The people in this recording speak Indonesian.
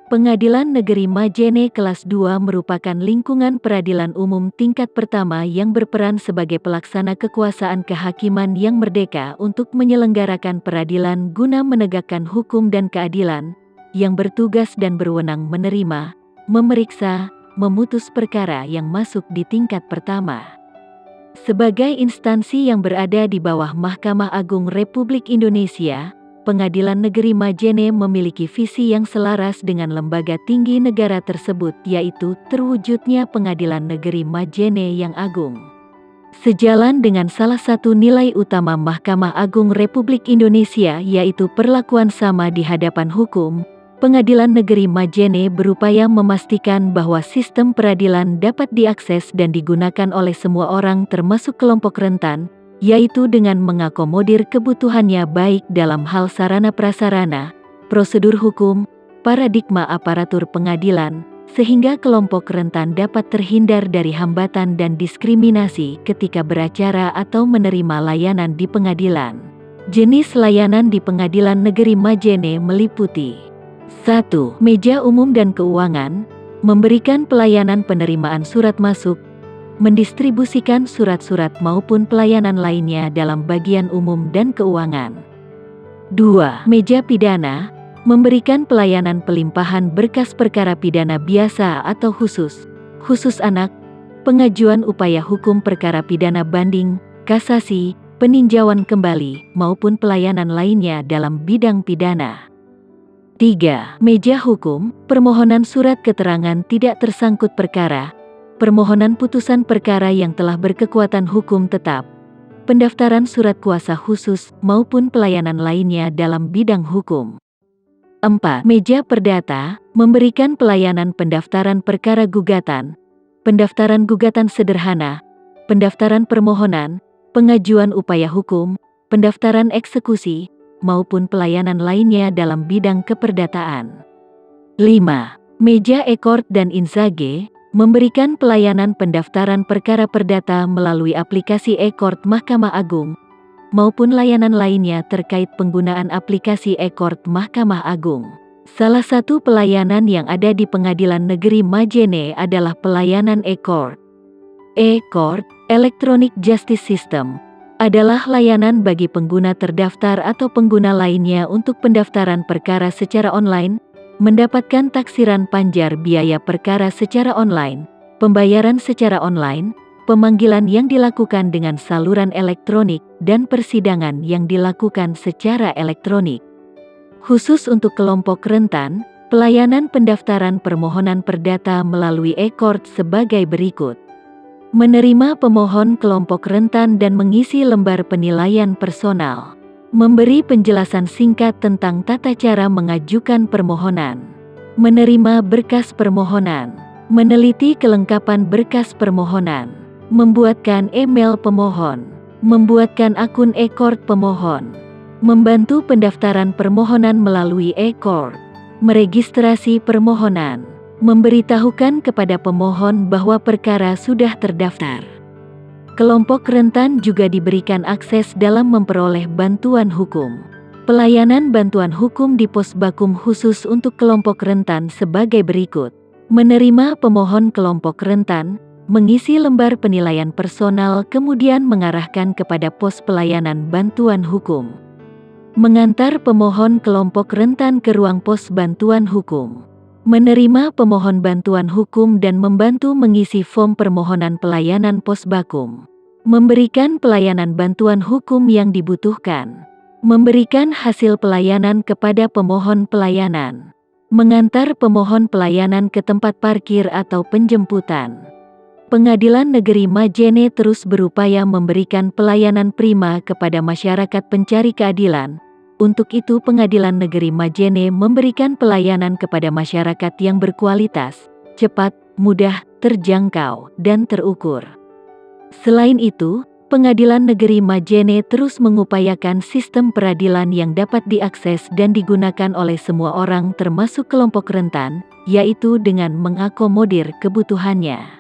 Pengadilan Negeri Majene Kelas 2 merupakan lingkungan peradilan umum tingkat pertama yang berperan sebagai pelaksana kekuasaan kehakiman yang merdeka untuk menyelenggarakan peradilan guna menegakkan hukum dan keadilan, yang bertugas dan berwenang menerima, memeriksa, memutus perkara yang masuk di tingkat pertama. Sebagai instansi yang berada di bawah Mahkamah Agung Republik Indonesia, Pengadilan Negeri Majene memiliki visi yang selaras dengan lembaga tinggi negara tersebut, yaitu terwujudnya Pengadilan Negeri Majene yang agung. Sejalan dengan salah satu nilai utama Mahkamah Agung Republik Indonesia, yaitu perlakuan sama di hadapan hukum, Pengadilan Negeri Majene berupaya memastikan bahwa sistem peradilan dapat diakses dan digunakan oleh semua orang termasuk kelompok rentan, yaitu dengan mengakomodir kebutuhannya baik dalam hal sarana prasarana, prosedur hukum, paradigma aparatur pengadilan, sehingga kelompok rentan dapat terhindar dari hambatan dan diskriminasi ketika beracara atau menerima layanan di pengadilan. Jenis layanan di Pengadilan Negeri Majene meliputi 1. Meja umum dan keuangan, memberikan pelayanan penerimaan surat masuk, mendistribusikan surat-surat maupun pelayanan lainnya dalam bagian umum dan keuangan. 2. Meja pidana, memberikan pelayanan pelimpahan berkas perkara pidana biasa atau khusus anak, pengajuan upaya hukum perkara pidana banding, kasasi, peninjauan kembali, maupun pelayanan lainnya dalam bidang pidana. 3. Meja hukum, permohonan surat keterangan tidak tersangkut perkara, permohonan putusan perkara yang telah berkekuatan hukum tetap, pendaftaran surat kuasa khusus, maupun pelayanan lainnya dalam bidang hukum. 4. Meja perdata, memberikan pelayanan pendaftaran perkara gugatan, pendaftaran gugatan sederhana, pendaftaran permohonan, pengajuan upaya hukum, pendaftaran eksekusi, maupun pelayanan lainnya dalam bidang keperdataan. 5. Meja ekord dan insage, memberikan pelayanan pendaftaran perkara perdata melalui aplikasi e-court Mahkamah Agung, maupun layanan lainnya terkait penggunaan aplikasi e-court Mahkamah Agung. Salah satu pelayanan yang ada di Pengadilan Negeri Majene adalah pelayanan e-court. E-court, Electronic Justice System, adalah layanan bagi pengguna terdaftar atau pengguna lainnya untuk pendaftaran perkara secara online, mendapatkan taksiran panjar biaya perkara secara online, pembayaran secara online, pemanggilan yang dilakukan dengan saluran elektronik, dan persidangan yang dilakukan secara elektronik. Khusus untuk kelompok rentan, pelayanan pendaftaran permohonan perdata melalui e-court sebagai berikut. Menerima pemohon kelompok rentan dan mengisi lembar penilaian personal. Memberi penjelasan singkat tentang tata cara mengajukan permohonan. Menerima berkas permohonan. Meneliti kelengkapan berkas permohonan. Membuatkan email pemohon. Membuatkan akun e-court pemohon. Membantu pendaftaran permohonan melalui e-court. Meregistrasi permohonan. Memberitahukan kepada pemohon bahwa perkara sudah terdaftar. Kelompok rentan juga diberikan akses dalam memperoleh bantuan hukum. Pelayanan bantuan hukum di Posbakum khusus untuk kelompok rentan sebagai berikut. Menerima pemohon kelompok rentan, mengisi lembar penilaian personal kemudian mengarahkan kepada pos pelayanan bantuan hukum. Mengantar pemohon kelompok rentan ke ruang pos bantuan hukum. Menerima pemohon bantuan hukum dan membantu mengisi form permohonan pelayanan Posbakum. Memberikan pelayanan bantuan hukum yang dibutuhkan. Memberikan hasil pelayanan kepada pemohon pelayanan. Mengantar pemohon pelayanan ke tempat parkir atau penjemputan. Pengadilan Negeri Majene terus berupaya memberikan pelayanan prima kepada masyarakat pencari keadilan. Untuk itu Pengadilan Negeri Majene memberikan pelayanan kepada masyarakat yang berkualitas, cepat, mudah, terjangkau, dan terukur. Selain itu, Pengadilan Negeri Majene terus mengupayakan sistem peradilan yang dapat diakses dan digunakan oleh semua orang termasuk kelompok rentan, yaitu dengan mengakomodir kebutuhannya.